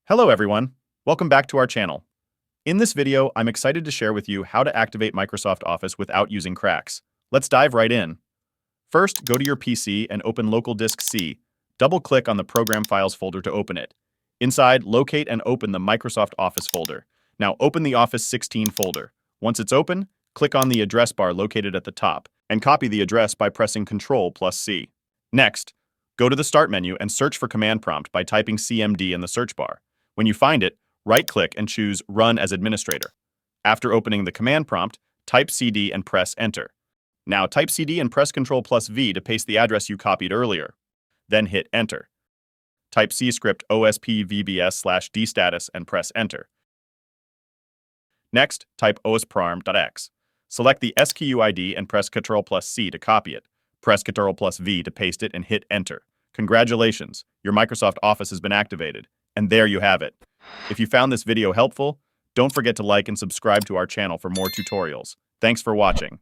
Hello everyone, welcome back to our channel. In this video, I'm excited to share with you how to activate Microsoft Office without using cracks. Let's dive right in. First, go to your PC and open Local Disk C. Double-click on the Program Files folder to open it. Inside, locate and open the Microsoft Office folder. Now open the Office 16 folder. Once it's open, click on the address bar located at the top and copy the address by pressing Ctrl+C. Next, go to the Start menu and search for Command Prompt by typing CMD in the search bar. When you find it, right-click and choose Run as Administrator. After opening the command prompt, type CD and press Enter. Now type CD and press Ctrl+V to paste the address you copied earlier. Then hit Enter. Type cscript ospvbs/dstatus and press Enter. Next, type osprarm.x. Select the SQID and press Ctrl+C to copy it. Press Ctrl+V to paste it and hit Enter. Congratulations, your Microsoft Office has been activated. And there you have it. If you found this video helpful, don't forget to like and subscribe to our channel for more tutorials. Thanks for watching.